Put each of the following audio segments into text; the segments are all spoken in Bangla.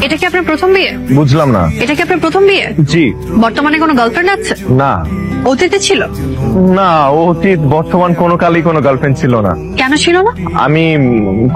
এটা কি আপনার প্রথম বিয়ে? বুঝলাম না। এটা কি আপনার প্রথম বিয়ে? জি। বর্তমানে কোনো গার্লফ্রেন্ড আছে? না। অতীতে ছিল? না, অতীত বর্তমান কোনো কালই কোনো গার্লফ্রেন্ড ছিল না। কেন ছিল না? আমি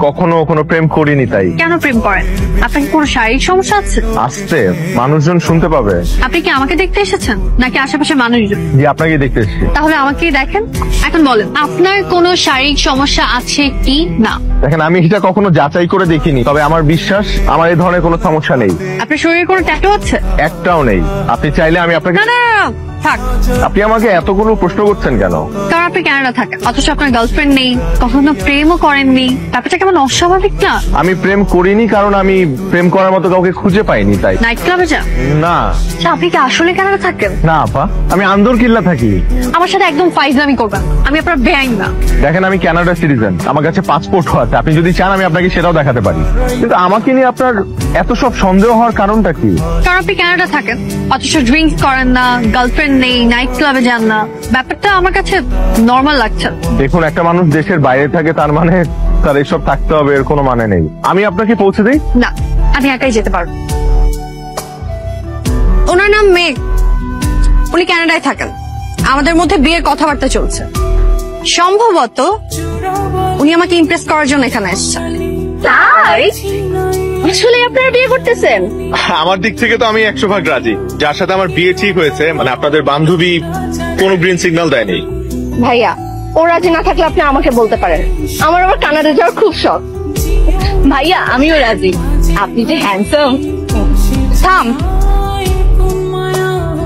কখনো কোনো প্রেম করিনি তাই। কেন প্রেম করেন? আপনার কি কোনো শারীরিক সমস্যা আছে? আসছে, মানুষজন শুনতে পাবে। আপনি কি আমাকে দেখতে এসেছেন নাকি আশেপাশে মানুষজন? জি, আপনাকে দেখতে এসেছি। তাহলে আমাকেই দেখেন। এখন বলেন আপনার কোনো শারীরিক সমস্যা আছে কি না? দেখেন, আমি এটা কখনো যাচাই করে দেখিনি, তবে আমার বিশ্বাস আমার এই ধরনের কোনো সমস্যা নেই। আপনার শরীরে কোনো ট্যাটু আছে? একটাও নেই। আপনি চাইলে আমি আপনাকে। না না না, থাক। আপনি আমাকে এতগুলো প্রশ্ন করছেন কেন? কারণ আপনি কানাডা থাকেন, অথচ আপনার গার্লফ্রেন্ড নেই, কখনো প্রেমও করেননি। ব্যাপারটা কেমন অস্বাভাবিক না? আমি প্রেম করিনি কারণ আমি প্রেম করার মতো কাউকে খুঁজে পাইনি তাই। নাইট ক্লাবে যান? না। আচ্ছা, আপনি কি আসলে কানাডা থাকেন? না আপা, আমি আন্দরকিল্লা থাকি। আমার সাথে একদম ফাইজলামি করবেন, আমি আপনার বেআইন না। দেখেন, আমি কানাডা সিটিজেন, আমার কাছে পাসপোর্টও আছে। আপনি যদি চান আমি আপনাকে সেটাও দেখাতে পারি। কিন্তু আমাকে নিয়ে আপনার এত সব সন্দেহ হওয়ার কারণটা কি? কারণ আপনি কানাডা থাকেন, অথচ ড্রিঙ্কস করেন না, গার্লফ্রেন্ড নেই, নাইট ক্লাবে যান না। ব্যাপারটা আমার কাছে নর্মাল লাগছে। দেখুন, একটা মানুষ দেশের বাইরে থাকে তার মানে তার এসব থাকতে হবে এর কোনো মানে নেই। আমি আপনাকে পৌঁছে দিই? না, আমি একাই যেতে পারবো। ওনার নাম মেঘ, উনি কানাডায় থাকেন। আমাদের মধ্যে বিয়ের কথাবার্তা চলছে। সম্ভবত উনি আমাকে ইমপ্রেস করার জন্য এখানে এসেছেন। তাই আসলে আপনারা বিয়ে করতেছেন? আমার দিক থেকে তো আমি 100% রাজি। যার সাথে আমার বিয়ে ঠিক হয়েছে, মানে আপনাদের বান্ধবী কোনো গ্রিন সিগন্যাল দেয়নি। ভাইয়া, ও রাজি না থাকলে আপনি আমাকে বলতে পারেন। আমার আবার কানাডা যাওয়ার খুব শখ। ভাইয়া, আমিও রাজি। আপনি যে হ্যান্ডসাম। থাম,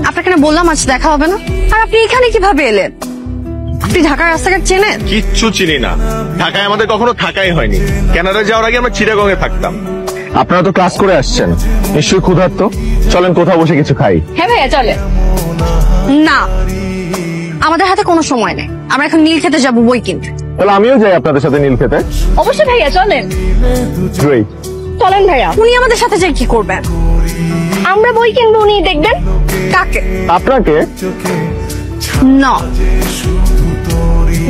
আপনাকে না বললাম আজ দেখা হবে না? আর আপনি এখানে কিভাবে এলেন? আপনি ঢাকার রাস্তাঘাট চেনেন? কিচ্ছু চিনি না। ঢাকায় আমাদের কখনো থাকাই হয়নি। কানাডা যাওয়ার আগে আমরা চিটাগং এ থাকতাম। আপনারা তো ক্লাস করে আসছেন, নিশ্চয়ই ক্ষুধার্ত। চলেন কোথাও বসে কিছু খাই। হ্যাঁ ভাইয়া, চলে। না, আমাদের হাতে কোনো সময় নেই। আমরা এখন নীল খেতে যাবো বই কিনতে। তাহলে আমিও যাই আপনাদের সাথে নীল খেতে। অবশ্যই ভাইয়া, চলেন। Great. চলেন ভাইয়া। উনি আমাদের সাথে যাই কি করবেন? আমরা বই কিনবো, উনি দেখবেন। কাকে? আপনাকে? না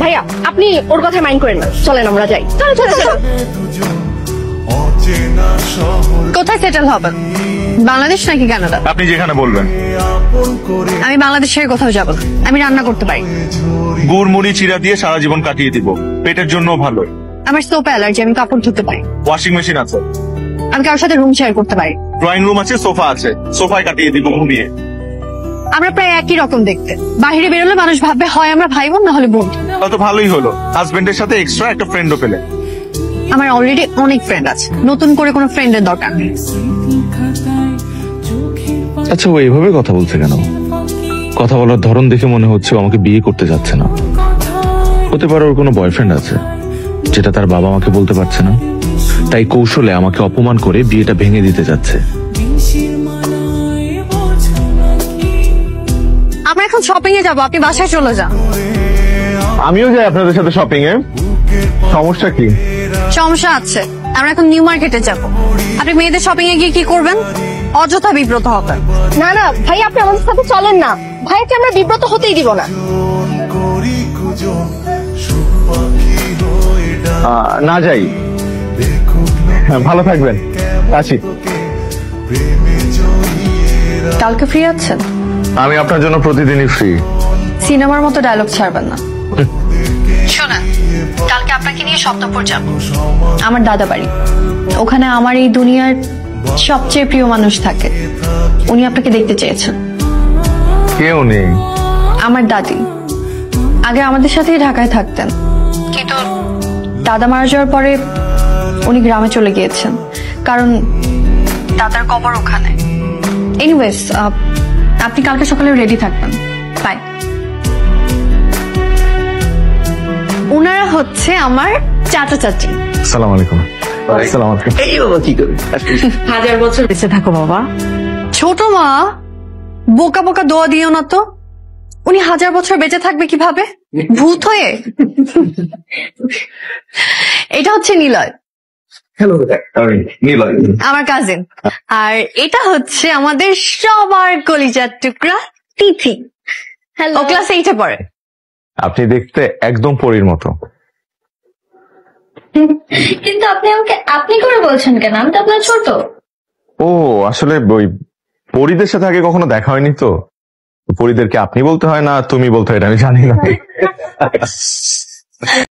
ভাইয়া, আপনি ওর কথা মাইন্ড করেন না। চলেন আমরা যাই। চলো চলো চলো। কোথায় সেটেল হবেন? বাংলাদেশ নাকি কানাডা? আপনি যেখানে বলবেন। আমি বাংলাদেশের কোথাও যাব না। আমি রান্না করতে পারি। গুড় মুড়ি চিরা দিয়ে সারা জীবন কাটিয়ে দিব, পেটের জন্য ভালো। আমার সোপ অ্যালার্জি, আমি কাপড় ধুতে পারি। ওয়াশিং মেশিন আছে। আমি কারোর সাথে রুম শেয়ার করতে পারি। ড্রয়িং রুম আছে, সোফা আছে, সোফায় কাটিয়ে দিব ঘুমিয়ে। আমরা প্রায় একই রকম দেখতে। বাইরে বেরোলে মানুষ ভাববে হয় আমরা ভাই বোন, না হলে বোন। তো ভালোই হলো, হাজবেন্ডের সাথে এক্সট্রা একটা ফ্রেন্ডও পেলে। আমার অলরেডি অনেক ফ্রেন্ড আছে, নতুন করে কোনো ফ্রেন্ডের দরকার নেই। আচ্ছা, ও এইভাবে কথা বলছে কেন? কথা বলার ধরন দেখে মনে হচ্ছে ও আমাকে বিয়ে করতে যাচ্ছে না। হতে পারে ওর কোনো বয়ফ্রেন্ড আছে, যেটা তার বাবা আমাকে বলতে পারছে না, তাই কৌশলে আমাকে অপমান করে বিয়েটা ভেঙে দিতে যাচ্ছে। আমরা এখন শপিং এ যাবো, আপনি বাসায় চলে যান। আমিও যাই আপনাদের সাথে শপিং এ। সমস্যা কি? সমস্যা আছে। আমরা এখন নিউ মার্কেটে যাব। আপনি মেয়েদের শপিং এ গিয়ে কি করবেন? অযথা বিব্রত হবেন। না না ভাই, আপনি আমাদের সাথে চলেন না। ভাইকে আমরা বিব্রত হতেই দিব না। না যাই। হ্যাঁ, ভালো থাকবেন। আসি। কালকে ফ্রি আছেন? আমি আপনার জন্য প্রতিদিনই ফ্রি। সিনেমার মতো ডায়লগ ছাড়বেন না। শোনেন, কালকে আপনাকে নিয়ে সপ্তপুর যাব, আমার দাদা বাড়ি। ওখানে আমার এই দুনিয়ার সবচেয়ে প্রিয় মানুষ থাকে। উনি আপনাকে দেখতে চেয়েছেন। কেউ নেই। আমার দাদি আগে আমাদের সাথেই ঢাকায় থাকতেন, কিন্তু দাদা মারা যাওয়ার পরে উনি গ্রামে চলে গিয়েছেন, কারণ দাদার কবর ওখানে। এনিওয়েজ, আপনি কালকে সকালে রেডি থাকবেন। বাই। উনারা হচ্ছে আমার চাচা চাচি। আসসালামু আলাইকুম। আসসালামু আলাইকুম। এই বাবা, কি করে? 1000 বছর বেঁচে থাকো বাবা। ছোট মা, বোকা বোকা দোয়া দিও না তো। উনি 1000 বছর বেঁচে থাকবে কিভাবে? ভূত হয়ে? এটা হচ্ছে নিলয়, হ্যালো, নিলয়। আমার কাজিন। আর এটা হচ্ছে আমাদের সবার কলিজার টুকরা তিথি। ও ক্লাস 8-এ পড়ে। আপনি দেখতে একদম পরীর মতো। কিন্তু আপনি আমাকে আপনি করে বলছেন কেন? আমি তো আপনার ছোট। ও আসলে ওই পরিদের সাথে আগে কখনো দেখা হয়নি তো, পরিদেরকে আপনি বলতে হয় না তুমি বলতে হয় এটা আমি জানি না।